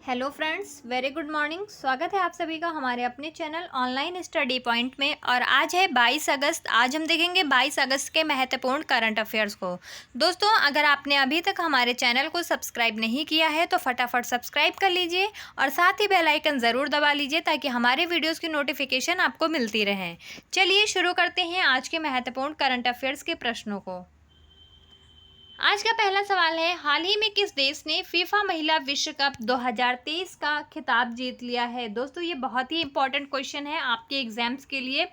Hello friends, very good morning. स्वागत है आप सभी का हमारे अपने चैनल ऑनलाइन स्टडी पॉइंट में। और आज है 22 अगस्त। आज हम देखेंगे 22 अगस्त के महत्वपूर्ण करंट अफेयर्स को। दोस्तों, अगर आपने अभी तक हमारे चैनल को सब्सक्राइब नहीं किया है तो फटाफट सब्सक्राइब कर लीजिए और साथ ही बेल आइकन ज़रूर दबा लीजिए ताकि हमारे वीडियोज़ की नोटिफिकेशन आपको मिलती रहे। चलिए शुरू करते हैं आज के महत्वपूर्ण करंट अफेयर्स के प्रश्नों को। आज का पहला सवाल है, हाल ही में किस देश ने फीफा महिला विश्व कप 2023 का खिताब जीत लिया है। दोस्तों, ये बहुत ही इंपॉर्टेंट क्वेश्चन है आपके एग्जाम्स के लिए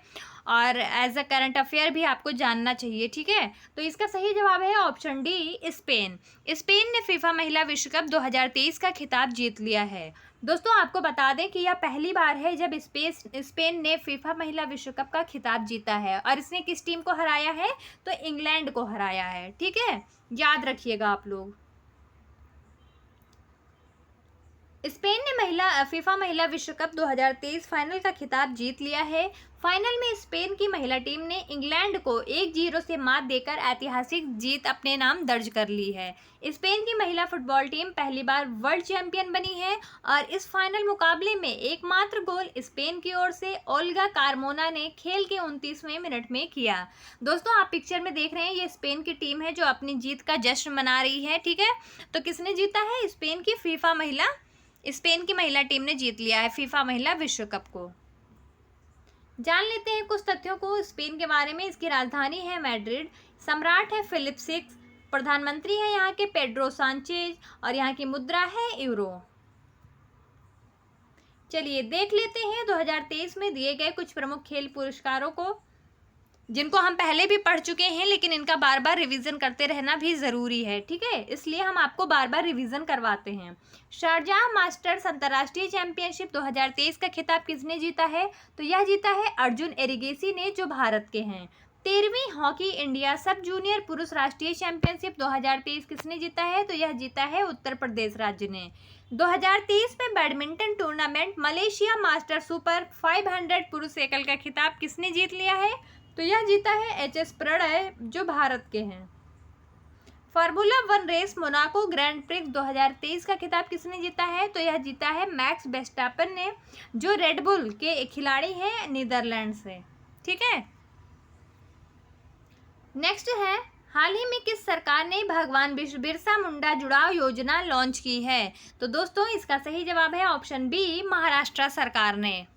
और एज अ करंट अफेयर भी आपको जानना चाहिए। ठीक है, तो इसका सही जवाब है ऑप्शन डी, स्पेन। स्पेन ने फीफा महिला विश्व कप 2023 का खिताब जीत लिया है। दोस्तों, आपको बता दें कि यह पहली बार है जब स्पेन ने फीफा महिला विश्व कप का खिताब जीता है। और इसने किस टीम को हराया है? तो इंग्लैंड को हराया है। ठीक है, याद रखिएगा आप लोग। स्पेन ने फीफा महिला विश्व कप 2023 फाइनल का खिताब जीत लिया है। फाइनल में स्पेन की महिला टीम ने इंग्लैंड को 1-0 से मात देकर ऐतिहासिक जीत अपने नाम दर्ज कर ली है। स्पेन की महिला फुटबॉल टीम पहली बार वर्ल्ड चैंपियन बनी है और इस फाइनल मुकाबले में एकमात्र गोल स्पेन की ओर से ओल्गा कार्मोना ने खेल के 29वें मिनट में किया। दोस्तों, आप पिक्चर में देख रहे हैं, ये स्पेन की टीम है जो अपनी जीत का जश्न मना रही है। ठीक है, तो किसने जीता है? स्पेन की महिला टीम ने जीत लिया है फीफा महिला विश्व कप को। जान लेते हैं कुछ तथ्यों को स्पेन के बारे में। इसकी राजधानी है मैड्रिड, सम्राट है फिलिप 6, प्रधानमंत्री है यहाँ के पेड्रो सांचेज और यहाँ की मुद्रा है यूरो। चलिए देख लेते हैं 2023 में दिए गए कुछ प्रमुख खेल पुरस्कारों को, जिनको हम पहले भी पढ़ चुके हैं लेकिन इनका बार बार रिवीजन करते रहना भी ज़रूरी है। ठीक है, इसलिए हम आपको बार बार रिवीजन करवाते हैं। शारजाह मास्टर्स अंतर्राष्ट्रीय चैंपियनशिप 2023 का खिताब किसने जीता है? तो यह जीता है अर्जुन एरिगेसी ने, जो भारत के हैं। 13वीं हॉकी इंडिया सब जूनियर पुरुष राष्ट्रीय चैंपियनशिप 2023 किसने जीता है? तो यह जीता है उत्तर प्रदेश राज्य ने। 2023 में badminton tournament Malaysia master super 500 पुरुष एकल का खिताब किसने जीत लिया है? तो यह जीता है HS प्रणय, जो भारत के हैं। Formula 1 race Monaco grand prix 2023 का खिताब किसने जीता है? तो यह जीता है मैक्स वेस्टैपन ने, जो रेडबुल के खिलाड़ी हैं नीदरलैंड से। ठीक है, नेक्स्ट है, हाल ही में किस सरकार ने भगवान बिरसा मुंडा जुड़ाव योजना लॉन्च की है? तो दोस्तों, इसका सही जवाब है ऑप्शन बी, महाराष्ट्र सरकार ने।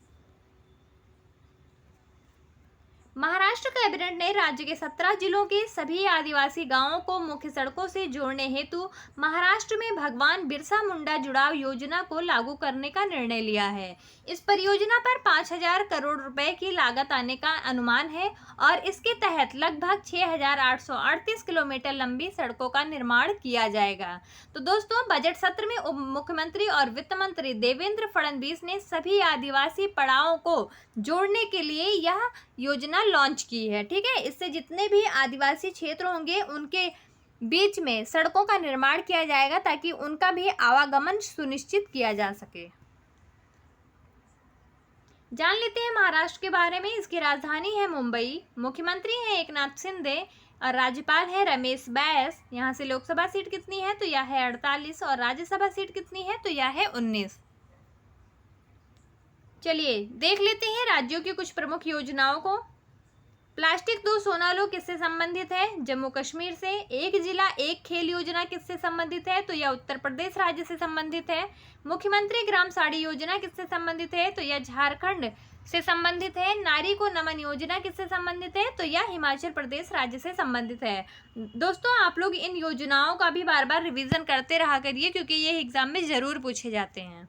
महाराष्ट्र कैबिनेट ने राज्य के 17 जिलों के सभी आदिवासी गांवों को मुख्य सड़कों से जोड़ने हेतु महाराष्ट्र में भगवान बिरसा मुंडा जुड़ाव योजना को लागू करने का निर्णय लिया है। इस परियोजना पर 5,000 करोड़ रुपए की लागत आने का अनुमान है और इसके तहत लगभग 6,838 किलोमीटर लंबी सड़कों का निर्माण किया जाएगा। तो दोस्तों, बजट सत्र में उप मुख्यमंत्री और वित्त मंत्री देवेंद्र फडणवीस ने सभी आदिवासी पड़ावों को जोड़ने के लिए यह योजना लॉन्च की है। ठीक है, इससे जितने भी आदिवासी क्षेत्र होंगे उनके बीच में सड़कों का निर्माण किया जाएगा ताकि उनका भी आवागमन सुनिश्चित किया जा सके। जान लेते हैं महाराष्ट्र के बारे में। इसकी राजधानी है मुंबई, मुख्यमंत्री हैं एकनाथ शिंदे और राज्यपाल है रमेश बैस। यहाँ से लोकसभा सीट कितनी है? तो यह है 48 और राज्यसभा सीट कितनी है? तो यह है 19। चलिए देख लेते हैं राज्यों की कुछ प्रमुख योजनाओं को। प्लास्टिक दो सोना लो किससे संबंधित है? जम्मू कश्मीर से। एक जिला एक खेल योजना किससे संबंधित है? तो यह उत्तर प्रदेश राज्य से संबंधित है। मुख्यमंत्री ग्राम साड़ी योजना किससे संबंधित है? तो यह झारखंड से संबंधित है। नारी को नमन योजना किससे संबंधित है? तो यह हिमाचल प्रदेश राज्य से संबंधित है। दोस्तों, आप लोग इन योजनाओं का भी बार बार रिविजन करते रहा करिए क्योंकि ये एग्जाम में जरूर पूछे जाते हैं।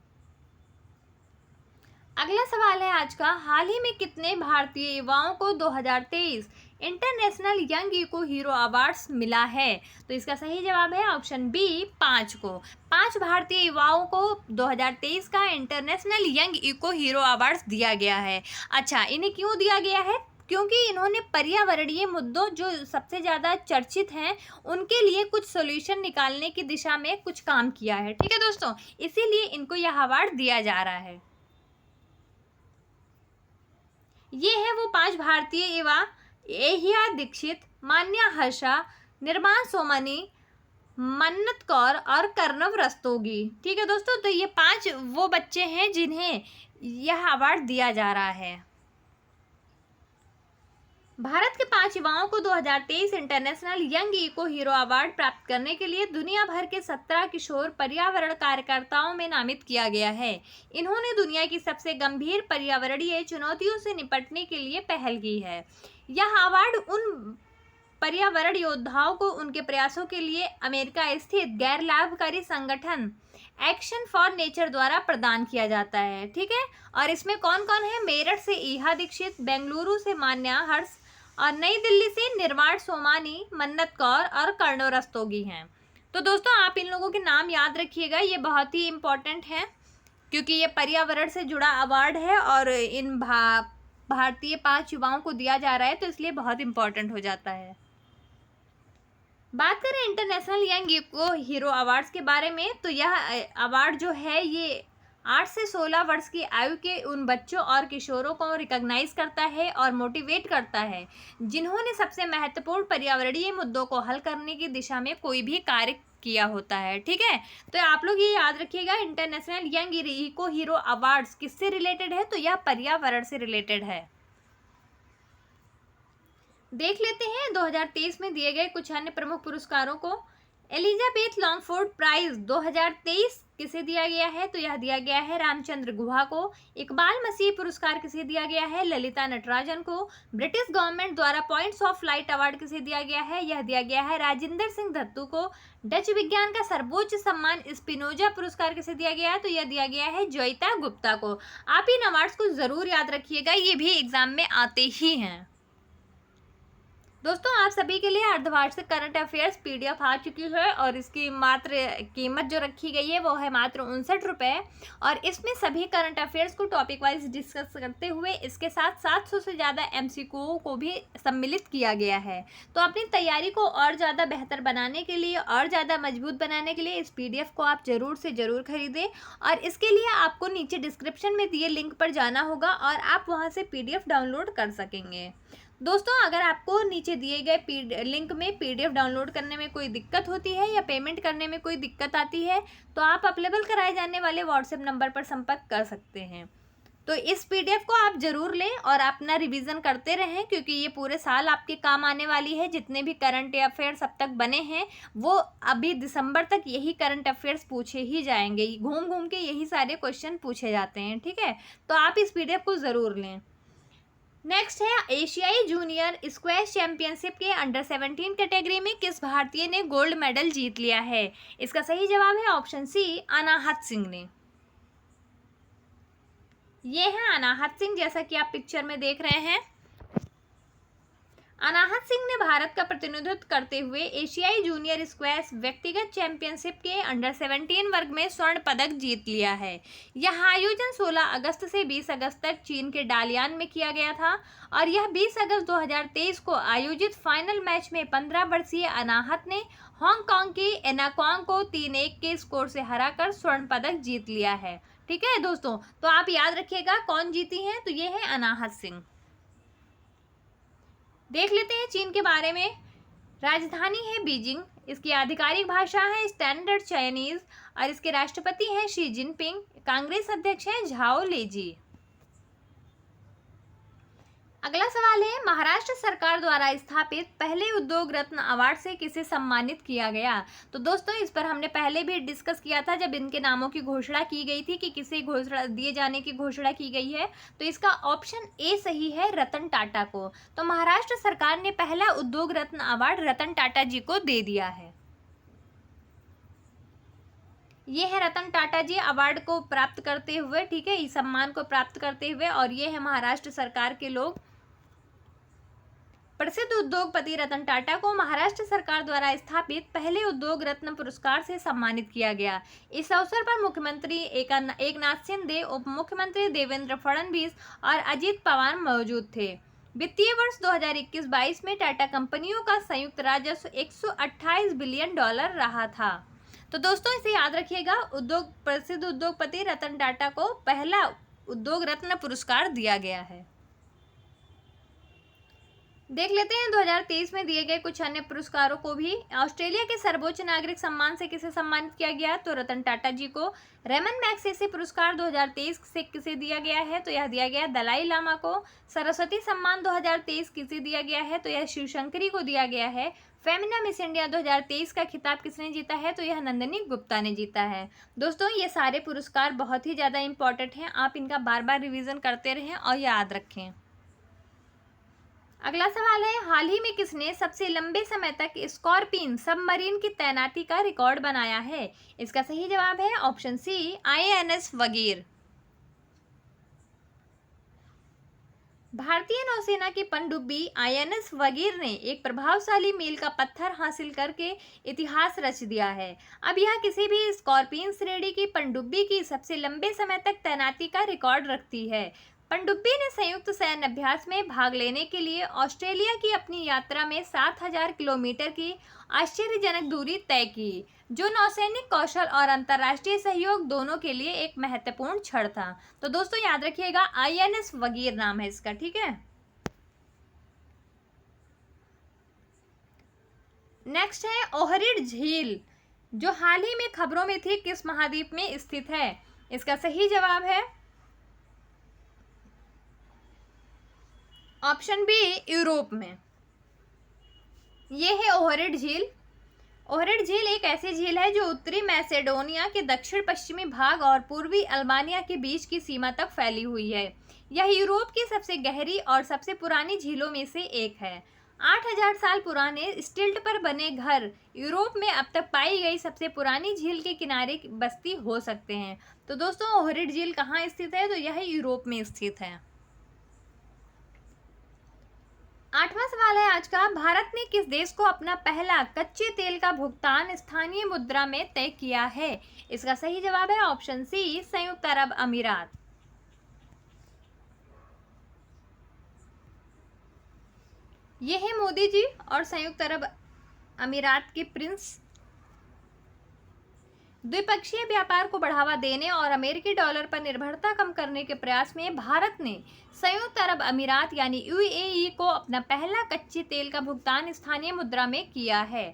अगला सवाल है आज का, हाल ही में कितने भारतीय युवाओं को 2023 international young eco hero awards मिला है? तो इसका सही जवाब है ऑप्शन बी, 5 को। 5 भारतीय युवाओं को 2023 का international young eco hero awards दिया गया है। अच्छा, इन्हें क्यों दिया गया है? क्योंकि इन्होंने पर्यावरणीय मुद्दों जो सबसे ज़्यादा चर्चित हैं उनके लिए कुछ सोल्यूशन निकालने की दिशा में कुछ काम किया है। ठीक है दोस्तों, इसीलिए इनको यह अवार्ड दिया जा रहा है। ये है वो 5 भारतीय युवा, एहिया दीक्षित, मान्या हर्षा, निर्माण सोमानी, मन्नत कौर और कर्णव रस्तोगी। ठीक है दोस्तों, तो ये 5 वो बच्चे हैं जिन्हें यह अवार्ड दिया जा रहा है। भारत के 5 युवाओं को 2023 international young eco hero award प्राप्त करने के लिए दुनिया भर के 17 किशोर पर्यावरण कार्यकर्ताओं में नामित किया गया है। इन्होंने दुनिया की सबसे गंभीर पर्यावरणीय चुनौतियों से निपटने के लिए पहल की है। यह अवार्ड उन पर्यावरण योद्धाओं को उनके प्रयासों के लिए अमेरिका स्थित गैर लाभकारी संगठन एक्शन फॉर नेचर द्वारा प्रदान किया जाता है। ठीक है, और इसमें कौन कौन है? मेरठ से ईहा दीक्षित, बेंगलुरु से मान्या हर्ष और नई दिल्ली से निर्वाण सोमानी, मन्नत कौर और कर्णव रस्तोगी हैं। तो दोस्तों आप इन लोगों के नाम याद रखिएगा, ये बहुत ही इम्पोर्टेंट है क्योंकि ये पर्यावरण से जुड़ा अवार्ड है और इन भारतीय 5 युवाओं को दिया जा रहा है, तो इसलिए बहुत इम्पोर्टेंट हो जाता है। बात करें international young eco hero awards के बारे में, तो यह अवार्ड जो है ये 8 से 16 वर्ष की आयु के उन बच्चों और किशोरों को रिकॉग्नाइज करता है और मोटिवेट करता है जिन्होंने सबसे महत्वपूर्ण पर्यावरणीय मुद्दों को हल करने की दिशा में कोई भी कार्य किया होता है। ठीक है, तो आप लोग ये याद रखिएगा, international young eco hero awards किससे रिलेटेड है? तो यह पर्यावरण से रिलेटेड है। देख लेते हैं 2023 में दिए गए कुछ अन्य प्रमुख पुरस्कारों को। एलिजाबेथ लॉन्गफोर्ड प्राइज 2023 किसे दिया गया है? तो यह दिया गया है रामचंद्र गुहा को। इकबाल मसीह पुरस्कार किसे दिया गया है? ललिता नटराजन को। ब्रिटिश गवर्नमेंट द्वारा पॉइंट्स ऑफ लाइट अवार्ड किसे दिया गया है? यह दिया गया है राजेंद्र सिंह दत्तू को। डच विज्ञान का सर्वोच्च सम्मान स्पिनोजा पुरस्कार किसे दिया गया है? तो यह दिया गया है जोइता गुप्ता को। आप इन अवार्ड्स को जरूर याद रखिएगा, ये भी एग्जाम में आते ही हैं। दोस्तों आप सभी के लिए अर्धवार्षिक करंट अफेयर्स पीडीएफ आ चुकी है और इसकी मात्र कीमत जो रखी गई है वो है मात्र 59 रुपये, और इसमें सभी करंट अफेयर्स को टॉपिक वाइज डिस्कस करते हुए इसके साथ 700 से ज़्यादा एमसीक्यू को भी सम्मिलित किया गया है। तो अपनी तैयारी को और ज़्यादा बेहतर बनाने के लिए और ज़्यादा मजबूत बनाने के लिए इस पीडीएफ को आप ज़रूर से ज़रूर खरीदें, और इसके लिए आपको नीचे डिस्क्रिप्शन में दिए लिंक पर जाना होगा और आप वहाँ से पीडीएफ डाउनलोड कर सकेंगे। दोस्तों अगर आपको नीचे दिए गए लिंक में पीडीएफ डाउनलोड करने में कोई दिक्कत होती है या पेमेंट करने में कोई दिक्कत आती है तो आप अवेलेबल कराए जाने वाले व्हाट्सएप नंबर पर संपर्क कर सकते हैं। तो इस पीडीएफ को आप ज़रूर लें और अपना रिवीजन करते रहें क्योंकि ये पूरे साल आपके काम आने वाली है। जितने भी करंट अफेयर्स अब तक बने हैं वो अभी दिसंबर तक यही करंट अफेयर्स पूछे ही जाएंगे, घूम घूम के यही सारे क्वेश्चन पूछे जाते हैं। ठीक है, तो आप इस पीडीएफ को ज़रूर लें। नेक्स्ट है एशियाई जूनियर स्क्वैश चैंपियनशिप के अंडर 17 कैटेगरी में किस भारतीय ने गोल्ड मेडल जीत लिया है? इसका सही जवाब है ऑप्शन सी, अनाहत सिंह ने। ये है अनाहत सिंह, जैसा कि आप पिक्चर में देख रहे हैं। अनाहत सिंह ने भारत का प्रतिनिधित्व करते हुए एशियाई जूनियर स्क्वैश व्यक्तिगत चैंपियनशिप के अंडर 17 वर्ग में स्वर्ण पदक जीत लिया है। यह आयोजन 16 अगस्त से 20 अगस्त तक चीन के डालियान में किया गया था और यह 20 अगस्त 2023 को आयोजित फाइनल मैच में 15 वर्षीय अनाहत ने हांगकांग की एनाकॉन्ग को 3-1 के स्कोर से हराकर स्वर्ण पदक जीत लिया है। ठीक है दोस्तों, तो आप याद रखिएगा कौन जीती हैं, तो ये है अनाहत सिंह। देख लेते हैं चीन के बारे में। राजधानी है बीजिंग, इसकी आधिकारिक भाषा है स्टैंडर्ड चाइनीज और इसके राष्ट्रपति हैं शी जिनपिंग। कांग्रेस अध्यक्ष हैं झाओ लेजी। अगला सवाल है महाराष्ट्र सरकार द्वारा स्थापित पहले उद्योग रत्न अवार्ड से किसे सम्मानित किया गया? तो दोस्तों इस पर हमने पहले भी डिस्कस किया था जब इनके नामों की घोषणा की गई थी कि किसे घोषणा दिए जाने की घोषणा की गई है। तो इसका ऑप्शन ए सही है, रतन टाटा को। तो महाराष्ट्र सरकार ने पहला उद्योग रत्न अवार्ड रतन टाटा जी को दे दिया है। ये है रतन टाटा जी अवार्ड को प्राप्त करते हुए, ठीक है, इस सम्मान को प्राप्त करते हुए, और ये है महाराष्ट्र सरकार के लोग। प्रसिद्ध उद्योगपति रतन टाटा को महाराष्ट्र सरकार द्वारा स्थापित पहले उद्योग रत्न पुरस्कार से सम्मानित किया गया। इस अवसर पर मुख्यमंत्री एकनाथ शिंदे, उप मुख्यमंत्री देवेंद्र फडणवीस और अजित पवार मौजूद थे। वित्तीय वर्ष 2021-22 में टाटा कंपनियों का संयुक्त राजस्व $128 बिलियन रहा था। तो दोस्तों इसे याद रखिएगा, प्रसिद्ध उद्योगपति रतन टाटा को पहला उद्योग रत्न पुरस्कार दिया गया है। देख लेते हैं 2023 में दिए गए कुछ अन्य पुरस्कारों को भी। ऑस्ट्रेलिया के सर्वोच्च नागरिक सम्मान से किसे सम्मानित किया गया? तो रतन टाटा जी को। रेमन मैग्सेसे पुरस्कार 2023 से किसे दिया गया है? तो यह दिया गया दलाई लामा को। सरस्वती सम्मान 2023 किसे दिया गया है? तो यह शिवशंकरी को दिया गया है। फेमिना मिस इंडिया 2023 का खिताब किसने जीता है? तो यह नंदिनी गुप्ता ने जीता है। दोस्तों, ये सारे पुरस्कार बहुत ही ज़्यादा इंपॉर्टेंट हैं, आप इनका बार बार रिवीजन करते रहें और याद रखें। अगला सवाल है, हाल ही में किसने सबसे लंबे समय तक स्कॉर्पियन सबमरीन की तैनाती का रिकॉर्ड बनाया है? इसका सही जवाब है ऑप्शन सी, INS वगीर। भारतीय नौसेना की पनडुब्बी INS वगीर ने एक प्रभावशाली मील का पत्थर हासिल करके इतिहास रच दिया है। अब यह किसी भी स्कॉर्पियन श्रेणी की पनडुब्बी की सबसे लंबे समय तक तैनाती का रिकॉर्ड रखती है। पनडुब्बी ने संयुक्त सैन्य अभ्यास में भाग लेने के लिए ऑस्ट्रेलिया की अपनी यात्रा में 7000 किलोमीटर की आश्चर्यजनक दूरी तय की, जो नौसैनिक कौशल और अंतर्राष्ट्रीय सहयोग दोनों के लिए एक महत्वपूर्ण क्षण था। तो दोस्तों याद रखिएगा, INS वगीर नाम है इसका, ठीक है। नेक्स्ट है ओहरिड झील, जो हाल ही में खबरों में थी, किस महाद्वीप में स्थित है? इसका सही जवाब है ऑप्शन बी, यूरोप में। यह है ओहरिड झील। ओहरिड झील एक ऐसी झील है जो उत्तरी मैसेडोनिया के दक्षिण पश्चिमी भाग और पूर्वी अल्बानिया के बीच की सीमा तक फैली हुई है। यह यूरोप की सबसे गहरी और सबसे पुरानी झीलों में से एक है। 8000 साल पुराने स्टिल्ट पर बने घर यूरोप में अब तक पाई गई सबसे पुरानी झील के किनारे की बस्ती हो सकते हैं। तो दोस्तों, ओहरिड झील कहाँ स्थित है? तो यह यूरोप में स्थित है। 8वां सवाल है आज का, भारत ने किस देश को अपना पहला कच्चे तेल का भुगतान स्थानीय मुद्रा में तय किया है? इसका सही जवाब है ऑप्शन सी, संयुक्त अरब अमीरात। ये है मोदी जी और संयुक्त अरब अमीरात के प्रिंस। द्विपक्षीय व्यापार को बढ़ावा देने और अमेरिकी डॉलर पर निर्भरता कम करने के प्रयास में भारत ने संयुक्त अरब अमीरात यानी UAE को अपना पहला कच्चे तेल का भुगतान स्थानीय मुद्रा में किया है।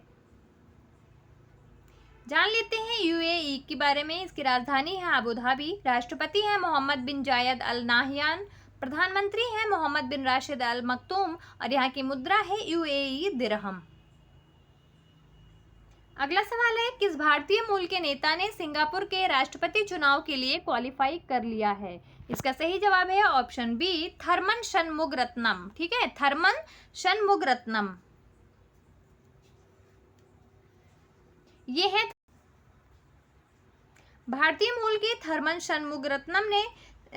जान लेते हैं UAE के बारे में। इसकी राजधानी है अबू धाबी, राष्ट्रपति हैं मोहम्मद बिन जायद अल नाहयान, प्रधानमंत्री हैं मोहम्मद बिन राशिद अल मक्तूम और यहाँ की मुद्रा है UAE दिरहम। अगला सवाल है, किस भारतीय मूल के नेता ने सिंगापुर के राष्ट्रपति चुनाव के लिए क्वालिफाई कर लिया है? इसका सही जवाब है ऑप्शन बी, थरमन शनमुगरत्नम। ठीक है, थरमन शनमुगरत्नम ये है भारतीय मूल के थरमन शनमुगरत्नम ने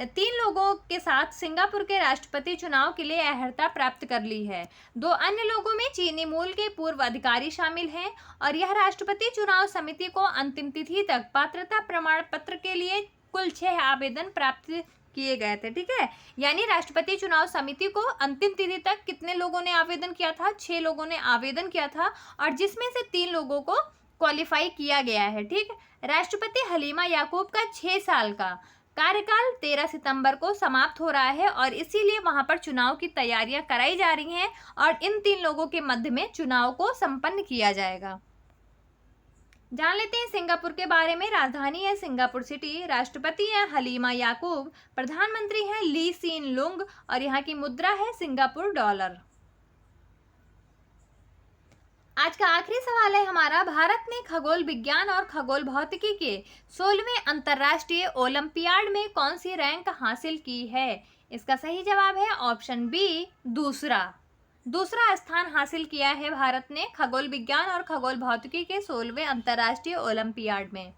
3 लोगों के साथ सिंगापुर के राष्ट्रपति चुनाव के लिए अर्हता प्राप्त कर ली है। 2 अन्य लोगों में चीनी मूल के पूर्व अधिकारी शामिल हैं और यह राष्ट्रपति चुनाव समिति को अंतिम तिथि तक पात्रता प्रमाण पत्र के लिए कुल 6 आवेदन प्राप्त किए गए थे। ठीक है, यानी राष्ट्रपति चुनाव समिति को अंतिम तिथि तक कितने लोगों ने आवेदन किया था? 6 लोगों ने आवेदन किया था और जिसमें से 3 लोगों को क्वालिफाई किया गया है। ठीक, राष्ट्रपति हलीमा याकूब का 6 साल का कार्यकाल 13 सितंबर को समाप्त हो रहा है और इसीलिए वहां पर चुनाव की तैयारियां कराई जा रही हैं और इन 3 लोगों के मध्य में चुनाव को संपन्न किया जाएगा। जान लेते हैं सिंगापुर के बारे में। राजधानी है सिंगापुर सिटी, राष्ट्रपति हैं हलीमा याकूब, प्रधानमंत्री हैं ली सीन लुंग और यहाँ की मुद्रा है सिंगापुर डॉलर। आज का आखिरी सवाल है हमारा, भारत ने खगोल विज्ञान और खगोल भौतिकी के 16वें अंतर्राष्ट्रीय ओलंपियाड में कौन सी रैंक हासिल की है? इसका सही जवाब है ऑप्शन बी, दूसरा स्थान हासिल किया है भारत ने खगोल विज्ञान और खगोल भौतिकी के 16वें अंतर्राष्ट्रीय ओलंपियाड में।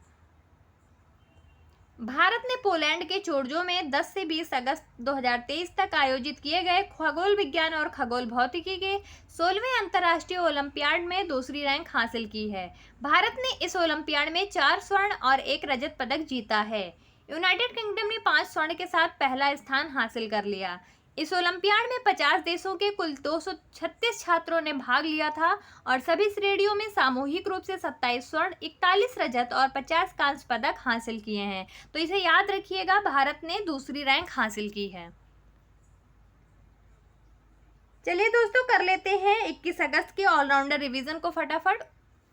भारत ने पोलैंड के चोर्जो में 10 से 20 अगस्त 2023 तक आयोजित किए गए खगोल विज्ञान और खगोल भौतिकी के 16वें अंतर्राष्ट्रीय ओलंपियाड में दूसरी रैंक हासिल की है। भारत ने इस ओलंपियाड में 4 स्वर्ण और 1 रजत पदक जीता है। यूनाइटेड किंगडम ने 5 स्वर्ण के साथ पहला स्थान हासिल कर लिया। इस ओलंपियाड में 50 देशों के कुल 236 छात्रों ने भाग लिया था और सभी श्रेणियों में सामूहिक रूप से 27 स्वर्ण, 41 रजत और 50 कांस्य पदक हासिल किए हैं। तो इसे याद रखिएगा, भारत ने दूसरी रैंक हासिल की है। चलिए दोस्तों, कर लेते हैं 21 अगस्त के ऑलराउंडर रिवीजन को फटाफट।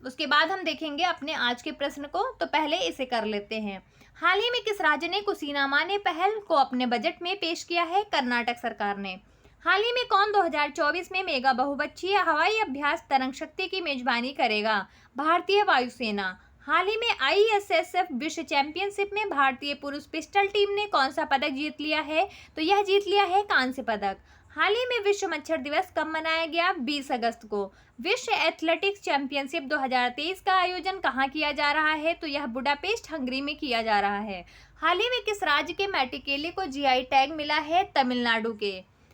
उसके बाद हम देखेंगे अपने आज के प्रश्न को। तो पहले इसे कर लेते हैं। हाल ही में किस राज्य ने कुसीनामाने पहल को अपने बजट में पेश किया है? कर्नाटक सरकार ने। हाल ही में कौन 2024 में मेगा बहुपक्षीय हवाई अभ्यास तरंग शक्ति की मेजबानी करेगा? भारतीय वायुसेना। हाल ही में ISSF विश्व चैंपियनशिप में भारतीय पुरुष पिस्टल टीम ने कौन सा पदक जीत लिया है? तो यह जीत लिया है कांस्य पदक। हाल ही में विश्व मच्छर दिवस कब मनाया गया? 20 अगस्त को। विश्व एथलेटिक्स चैंपियनशिप 2023 का आयोजन कहाँ किया जा रहा है? तो यह बुडापेस्ट हंगरी में किया जा रहा है। हाल ही में किस राज्य के मैटिकेले को GI टैग मिला है? तमिलनाडु के।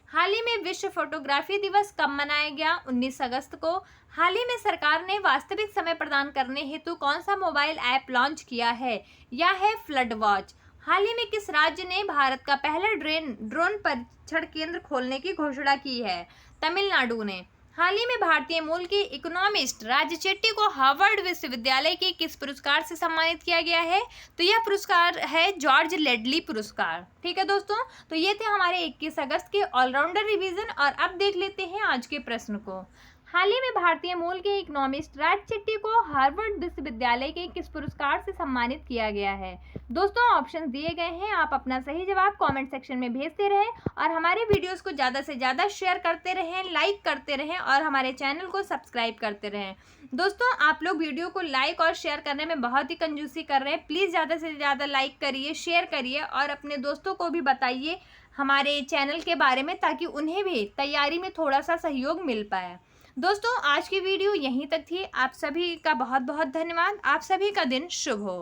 हाल ही में विश्व फोटोग्राफी दिवस कब मनाया गया? 19 अगस्त को। हाल ही में सरकार ने वास्तविक समय प्रदान करने हेतु कौन सा मोबाइल ऐप लॉन्च किया है? यह है फ्लड वॉच। हाल ही में किस राज्य ने भारत का पहला ड्रोन परीक्षण केंद्र खोलने की घोषणा की है? तमिलनाडु ने। हाल ही में भारतीय मूल के इकोनॉमिस्ट राज चेट्टी को हार्वर्ड विश्वविद्यालय के किस पुरस्कार से सम्मानित किया गया है? तो यह पुरस्कार है जॉर्ज लेडली पुरस्कार। ठीक है दोस्तों, तो ये थे हमारे 21 अगस्त के ऑलराउंडर रिवीजन। और अब देख लेते हैं आज के प्रश्न को। हाल ही में भारतीय मूल के इकोनॉमिस्ट राज चेट्टी को हार्वर्ड विश्वविद्यालय के किस पुरस्कार से सम्मानित किया गया है? दोस्तों, ऑप्शन दिए गए हैं, आप अपना सही जवाब कमेंट सेक्शन में भेजते रहें और हमारे वीडियोस को ज़्यादा से ज़्यादा शेयर करते रहें, लाइक करते रहें और हमारे चैनल को सब्सक्राइब करते रहें। दोस्तों, आप लोग वीडियो को लाइक और शेयर करने में बहुत ही कंजूसी कर रहे हैं। प्लीज़ ज़्यादा से ज़्यादा लाइक करिए, शेयर करिए और अपने दोस्तों को भी बताइए हमारे चैनल के बारे में, ताकि उन्हें भी तैयारी में थोड़ा सा सहयोग मिल पाए। दोस्तों, आज की वीडियो यहीं तक थी। आप सभी का बहुत बहुत धन्यवाद। आप सभी का दिन शुभ हो।